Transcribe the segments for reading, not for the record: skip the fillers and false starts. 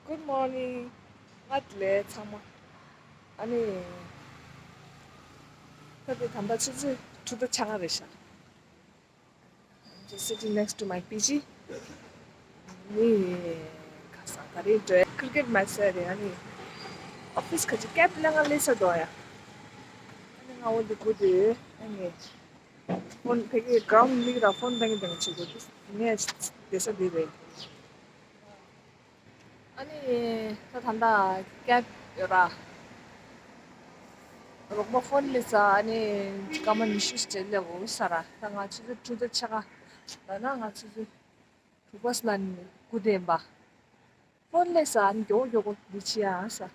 Good morning. Atle tsama. 아니, 근데 단다치즈 두대 창아르샤. Just sitting next to my PG. 니 가서 다리 돼. 크리켓 매치 해야 아니. Office का जो cap लगा ले सदोया मैंने वो देखो दे नहीं फोन पे के ग्राउंड लीग रा फोन देंगे देंगे चीज़ नहीं जैसा दे रहे 아니 저 단다 cap 라 로마 폰 리사 아니 가만 이슈스 되려고 살아 당아 치즈 두대 차가 나나 치즈 두버스난 구대 봐폰 리사 안 요거 미치야 사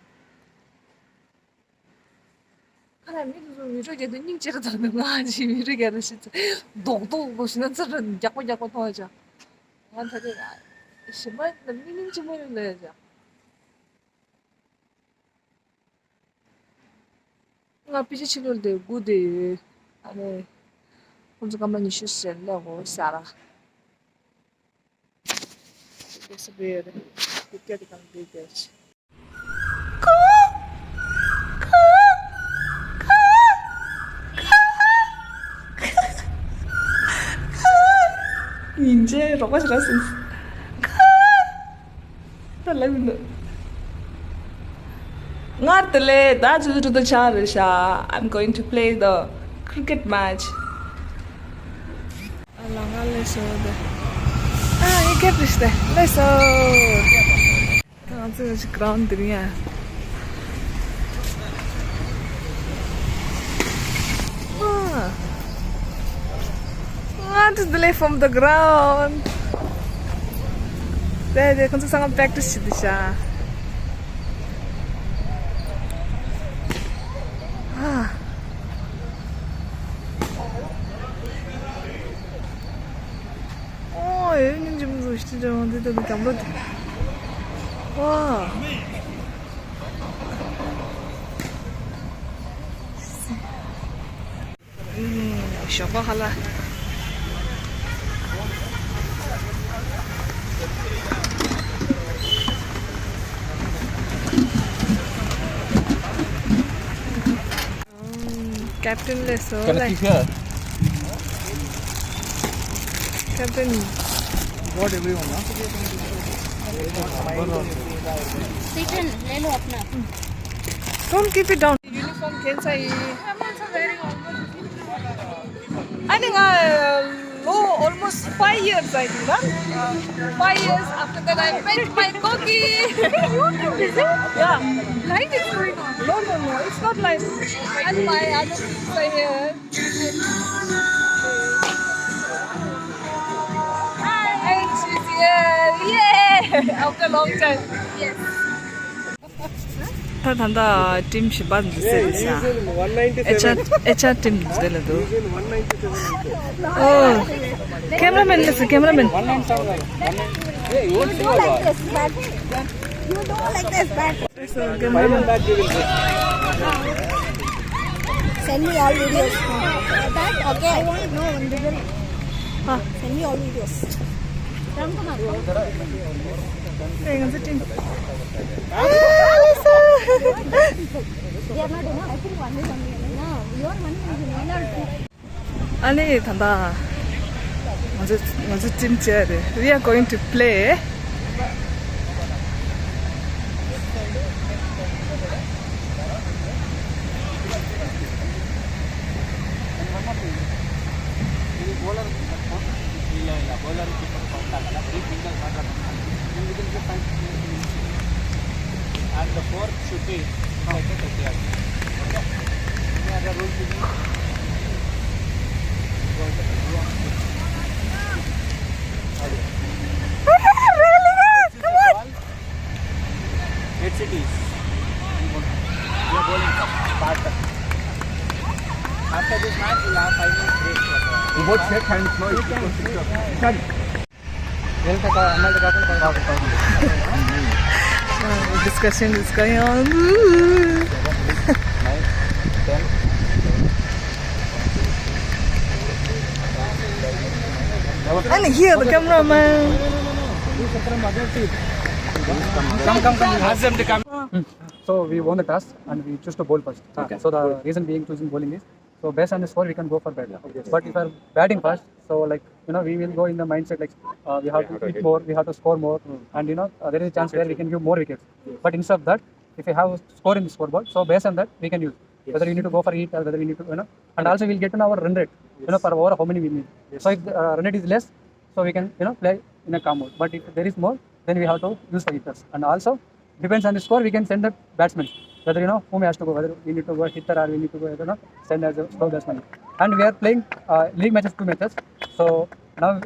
하나님 믿어서 위로게도 닝제가 되는 거 아지 위로게는 진짜 너도 보시는 사람 야고 도와줘 나한테 심한 닝지 모르는 거야 나 비지 치료를 고대 안에 혼자 가만히 쉬으려고 살아 그래서 왜 그렇게 간 되지 이제 로봇이라서 달라붙는 ngatale that's to the charisha I'm going to play the cricket match alanga leso 이게 비슷해 leso 아주 그라운드야 to the left from the ground. Dia kan sangat practice siya. 여행 좀 보시죠. 근데 감독. 와. 쇼가 할라. Captain Leso. Can I keep here? Captain. What everyone? Chicken, ले लो अपना. Don't keep it down. Uniform कैसा है? I think almost 5 years I think, huh? 5 years after that I met my cookie. YouTube is it? Yeah. Live is going on. No, it's not like and my other kids are here. Hi. And she's here. Yay! After a long time. Yes. 다 단다 팀 시반 됐어요. HR 팀 됐어요. 어. cameraman listen, cameraman. 197. Hey, you You do like this, but you do like this, but So, cameraman. send me all videos. That okay? I want to know one video. Send me all videos. Hey, ang team. We are not enough. I think one is only. No, your money is one or two. 아니 단다. 먼저 팀 쳐야 돼. We are going to play. And the fourth should be like a 30 yards. Okay? Any other rules you need? Come on! 8 cities. We are bowling from Spartan. After this match, we'll have 5 minutes break. You both shake hands, no? You can. Discussion is going on. 9, 10. And here the cameraman. From other seat. Come. Ask them to come. So we won the toss and we choose to bowl first. Okay. So the reason being choosing bowling is, so based on the score we can go for bat. But if we are batting first, so like we will go in the mindset like we have to hit more, we have to score more, and there is a chance where we can give more wickets. But instead of that, if we have a score in the scoreboard, so based on that we can use whether we need to go for hit or whether we need to and also we'll get to know our run rate, per over how many we need. So if the run rate is less, so we can play in a calm mode. But if there is more, then we have to use the hitters. And also depends on the score, we can send the batsman whether whom has to go, whether we need to go hitter or we need to go send as a slow batsman. And we are playing league matches, 2 matches. So now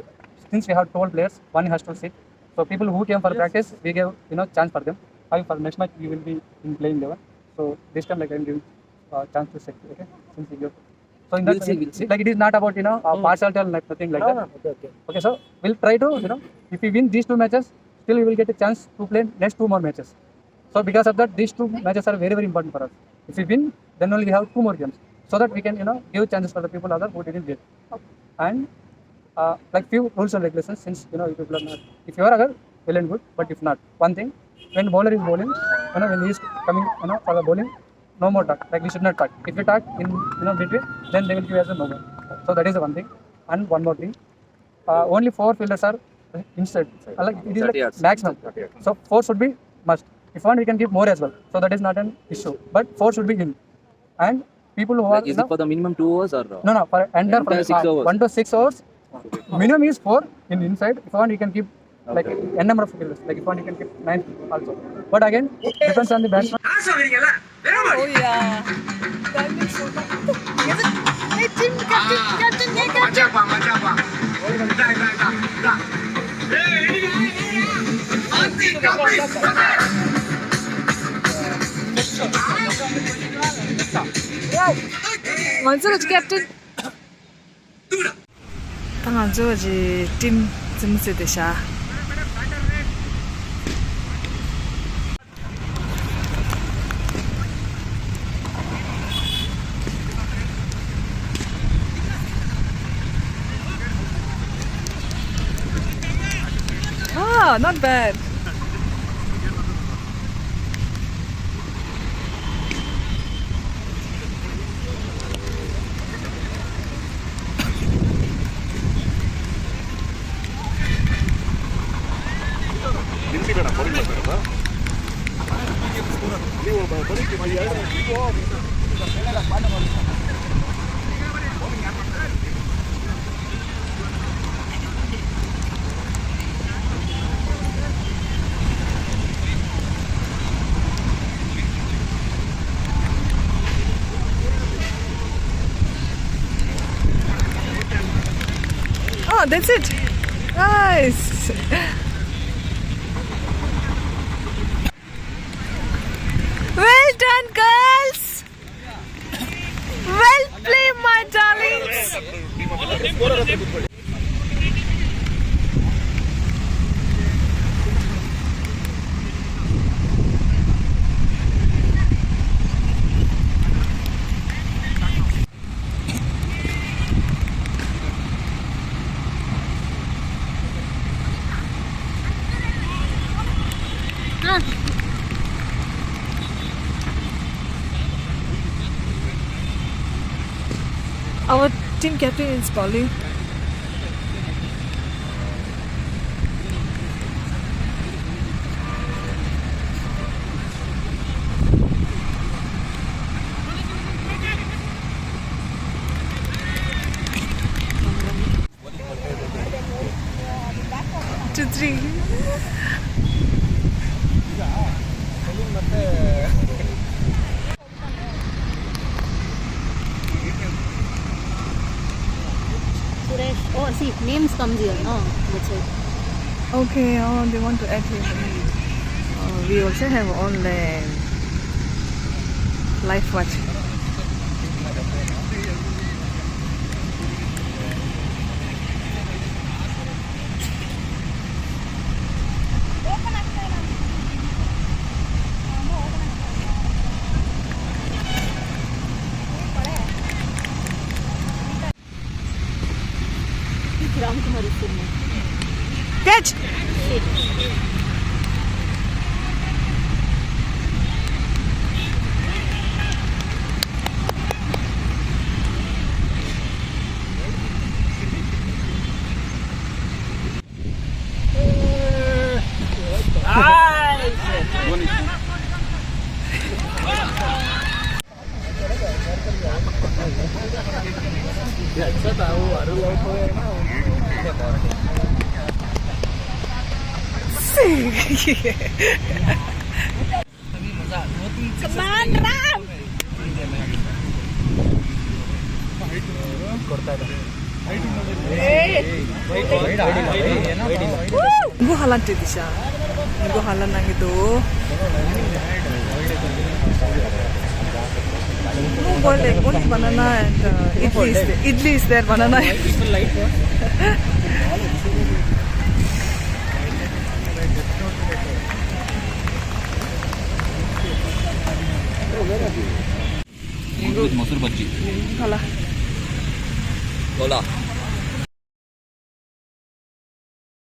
since we have 12 players, one has to sit. So people who came for practice, we gave chance for them. For next match we will be in playing level. So this time like I am giving chance to sit. Okay, since we give. So in that We'll see. like it is not about partiality or nothing like that. Okay, so we'll try to if we win these 2 matches, still we will get a chance to play next 2 more matches. So because of that, these 2 matches are very, very important for us. If we win, then only we have 2 more games, so that we can give chances for the people other who didn't get. And like few rules and regulations, since you people are not. If you are agar, well and good. But if not, one thing, when bowler is bowling, when he is coming for the bowling, no more talk. Like we should not talk. If we talk in between, then they will give us a no more. So that is the one thing. And one more thing, only 4 fielders are inside. Like it is like maximum. So 4 should be must. If one, we can give more as well. So that is not an issue. But 4 should be in. And people who are Is it for the minimum 2 hours or? No, for enter from 6 hours. 1 to 6 hours. Minimum is 4 in inside. If one, we can keep like n number of fielders. Like if one, you can keep 9 also. But again, depends on the batsman. Oh yeah. That makes so much. Hey, team captain, hey, captain. 먼저 captain. 당한 저지 팀 점수대샤. Ah, not bad. Oh, that's it. Nice. Well done, girls. Well played, my darlings. Our team captain is bowling. Two, three. Oh, see, names comes here, no? That's it. Okay, they want to add here. We also have online live watching. Ram Kumar is sitting. Catch! याचा ताऊ अरे लोक आहे ना Come on, run! Ibu halan tuh bisa. Ibu halan nang itu. Boleh banana and idli is there banana. ಮೊಸರು ಬಜ್ಜಿ Halah. Gola